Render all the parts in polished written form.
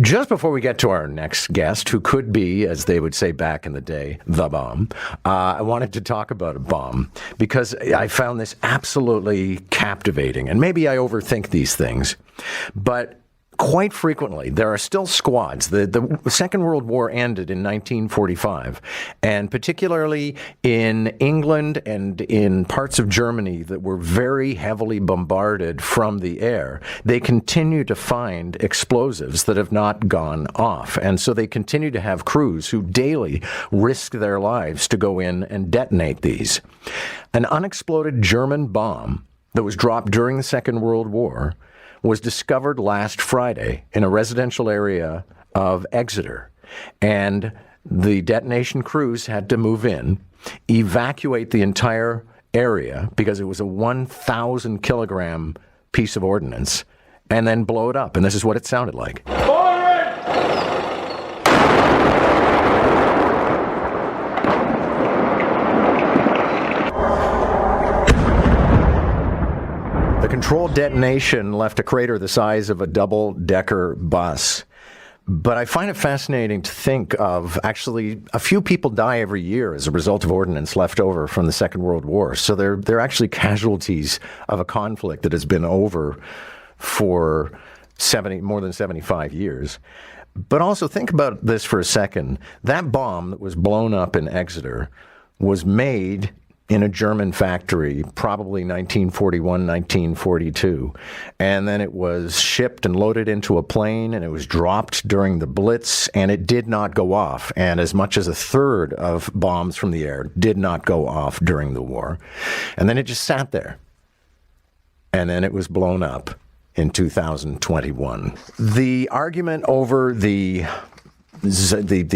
Just before we get to our next guest, who could be, as they would say back in the day, the bomb, I wanted to talk about a bomb because I found this absolutely captivating. And maybe I overthink these things, but quite frequently, there are still squads. The Second World War ended in 1945, and particularly in England and in parts of Germany that were very heavily bombarded from the air, they continue to find explosives that have not gone off. And so they continue to have crews who daily risk their lives to go in and detonate these. An unexploded German bomb that was dropped during the Second World War was discovered last Friday in a residential area of Exeter. And the detonation crews had to move in, evacuate the entire area because it was a 1,000 kilogram piece of ordnance, and then blow it up. And this is what it sounded like. The controlled detonation left a crater the size of a double-decker bus. But I find it fascinating to think of, actually, a few people die every year as a result of ordnance left over from the Second World War. So they're actually casualties of a conflict that has been over for more than 75 years. But also think about this for a second. That bomb that was blown up in Exeter was made in a German factory, probably 1941, 1942. And then it was shipped and loaded into a plane, and it was dropped during the Blitz, and it did not go off. And as much as a third of bombs from the air did not go off during the war. And then it just sat there. And then it was blown up in 2021. The argument over the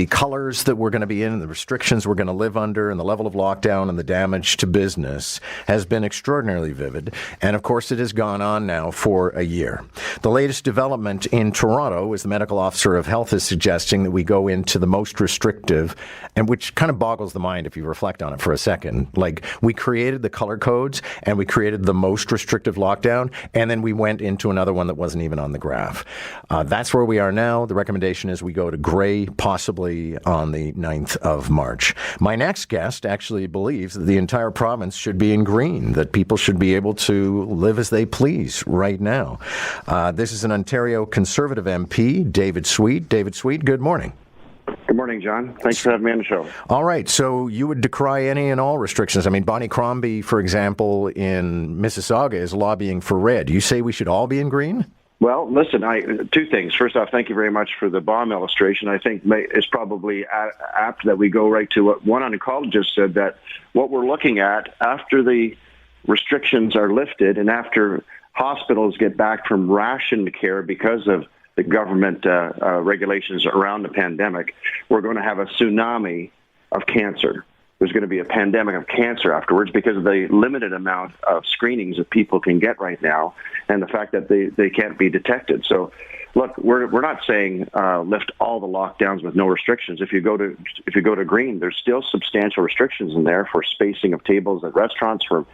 colors that we're going to be in, the restrictions we're going to live under, and the level of lockdown and the damage to business has been extraordinarily vivid. And of course, it has gone on now for a year. The latest development in Toronto is the medical officer of health is suggesting that we go into the most restrictive, and which kind of boggles the mind if you reflect on it for a second. Like, we created the color codes and we created the most restrictive lockdown, and then we went into another one that wasn't even on the graph. That's where we are now. The recommendation is we go to gray, possibly on the 9th of March. My next guest actually believes that the entire province should be in green, that people should be able to live as they please right now. This is an Ontario Conservative MP, David Sweet. David Sweet, good morning. Good morning, John. Thanks for having me on the show. All right. So you would decry any and all restrictions. I mean, Bonnie Crombie, for example, in Mississauga is lobbying for red. You say we should all be in green? Well, listen, two things. First off, thank you very much for the bomb illustration. I think it's probably apt that we go right to what one oncologist said, that what we're looking at after the restrictions are lifted and after hospitals get back from rationed care because of the government regulations around the pandemic, we're going to have a tsunami of cancer. There's going to be a pandemic of cancer afterwards because of the limited amount of screenings that people can get right now and the fact that they can't be detected. So, look, we're not saying lift all the lockdowns with no restrictions. If you go to green, there's still substantial restrictions in there for spacing of tables at restaurants, for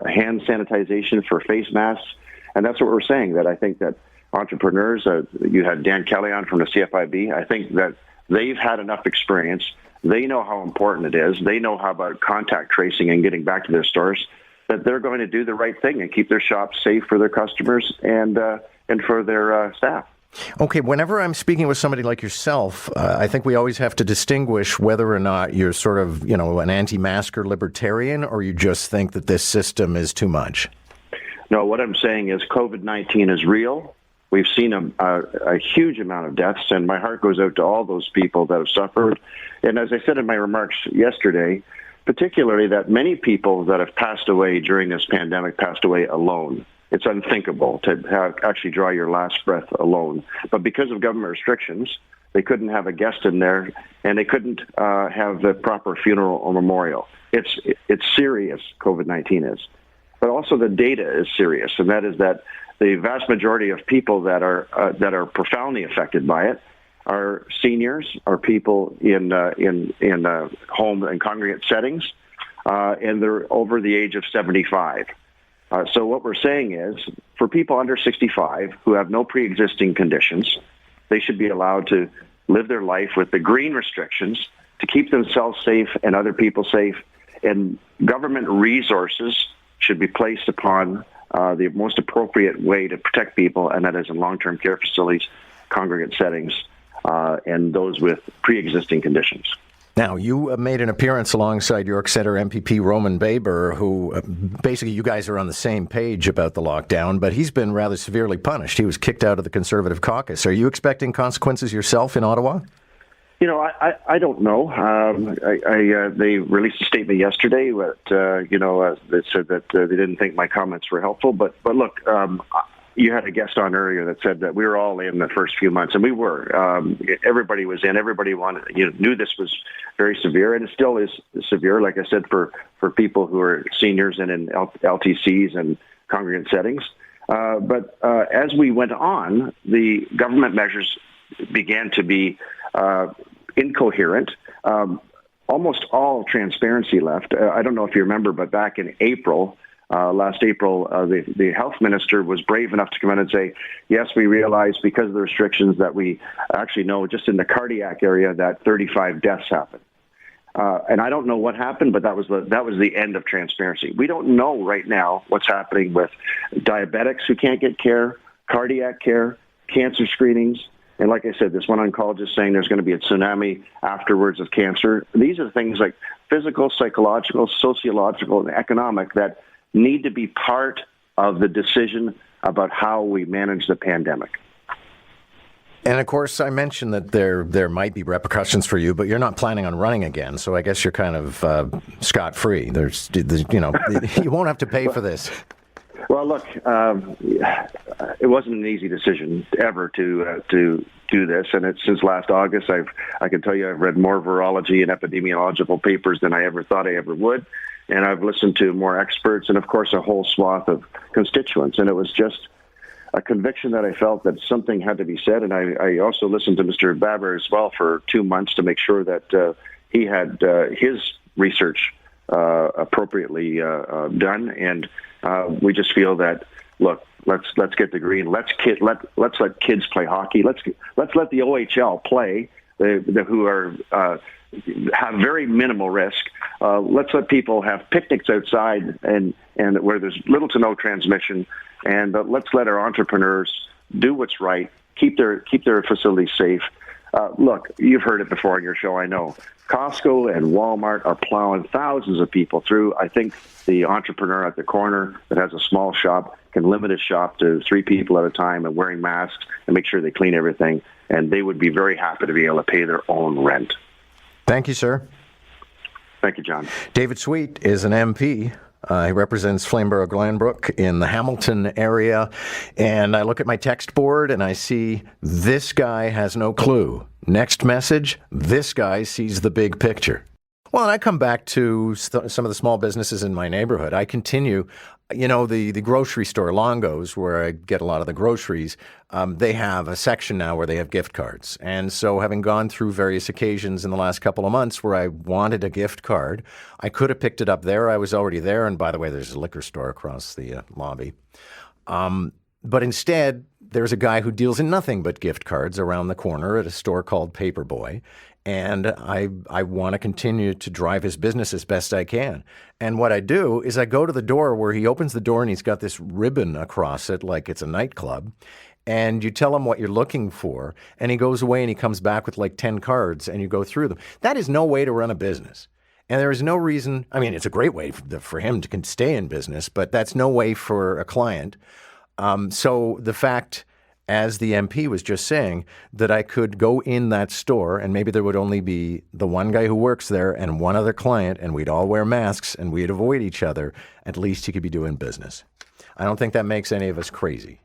hand sanitization, for face masks. And that's what we're saying, that I think that entrepreneurs, you had Dan Kelly on from the CFIB, I think that they've had enough experience. They know how important it is. They know how about contact tracing and getting back to their stores, that they're going to do the right thing and keep their shops safe for their customers and for their staff. Okay, whenever I'm speaking with somebody like yourself, I think we always have to distinguish whether or not you're sort of, an anti-masker libertarian, or you just think that this system is too much. No, what I'm saying is COVID-19 is real. We've seen a huge amount of deaths, and my heart goes out to all those people that have suffered. And as I said in my remarks yesterday, particularly that many people that have passed away during this pandemic passed away alone. It's unthinkable to actually draw your last breath alone. But because of government restrictions, they couldn't have a guest in there, and they couldn't have the proper funeral or memorial. It's serious, COVID-19 is. But also the data is serious, and that is that the vast majority of people that are profoundly affected by it are seniors, are people in home and congregate settings, and they're over the age of 75. So what we're saying is, for people under 65 who have no pre-existing conditions, they should be allowed to live their life with the green restrictions to keep themselves safe and other people safe. And government resources should be placed upon the most appropriate way to protect people, and that is in long-term care facilities, congregate settings, and those with pre-existing conditions. Now, you made an appearance alongside York Centre MPP Roman Baber, who basically you guys are on the same page about the lockdown, but he's been rather severely punished. He was kicked out of the Conservative caucus. Are you expecting consequences yourself in Ottawa? You know, I don't know. They released a statement yesterday that said that they didn't think my comments were helpful. But look, you had a guest on earlier that said that we were all in the first few months, and we were. Everybody was in. Everybody knew this was very severe, and it still is severe. Like I said, for people who are seniors and in LTCs and congregate settings. But as we went on, the government measures began to be incoherent. Almost all transparency left. I don't know if you remember, but back in April, last April, the health minister was brave enough to come in and say, yes, we realize because of the restrictions that we actually know just in the cardiac area that 35 deaths happened. And I don't know what happened, but that was the end of transparency. We don't know right now what's happening with diabetics who can't get care, cardiac care, cancer screenings. And like I said, this one oncologist saying there's going to be a tsunami afterwards of cancer. These are things like physical, psychological, sociological, and economic that need to be part of the decision about how we manage the pandemic. And of course, I mentioned that there might be repercussions for you, but you're not planning on running again. So I guess you're kind of scot-free. There's you won't have to pay for this. Well, look, it wasn't an easy decision ever to do this, and it's since last August. I can tell you I've read more virology and epidemiological papers than I ever thought I ever would, and I've listened to more experts and, of course, a whole swath of constituents, and it was just a conviction that I felt that something had to be said, and I also listened to Mr. Baber as well for 2 months to make sure that he had his research appropriately done, and we just feel that, look, let's get the green. Let's let kids play hockey. Let's let the OHL play, who are have very minimal risk. Let's let people have picnics outside and where there's little to no transmission, and let's let our entrepreneurs do what's right. Keep their facilities safe. Look, you've heard it before on your show, I know. Costco and Walmart are plowing thousands of people through. I think the entrepreneur at the corner that has a small shop can limit his shop to 3 people at a time and wearing masks and make sure they clean everything. And they would be very happy to be able to pay their own rent. Thank you, sir. Thank you, John. David Sweet is an MP. He represents Flamborough-Glanbrook in the Hamilton area. And I look at my text board and I see this guy has no clue. Next message, this guy sees the big picture. Well, and I come back to some of the small businesses in my neighborhood. I continue, the grocery store, Longo's, where I get a lot of the groceries, they have a section now where they have gift cards. And so having gone through various occasions in the last couple of months where I wanted a gift card, I could have picked it up there. I was already there. And by the way, there's a liquor store across the lobby. But instead, there's a guy who deals in nothing but gift cards around the corner at a store called Paperboy. And I want to continue to drive his business as best I can. And what I do is I go to the door where he opens the door and he's got this ribbon across it like it's a nightclub. And you tell him what you're looking for. And he goes away and he comes back with like 10 cards and you go through them. That is no way to run a business. And there is no reason, it's a great way for him to stay in business, but that's no way for a client. So the fact, as the MP was just saying, that I could go in that store and maybe there would only be the one guy who works there and one other client and we'd all wear masks and we'd avoid each other, at least he could be doing business. I don't think that makes any of us crazy.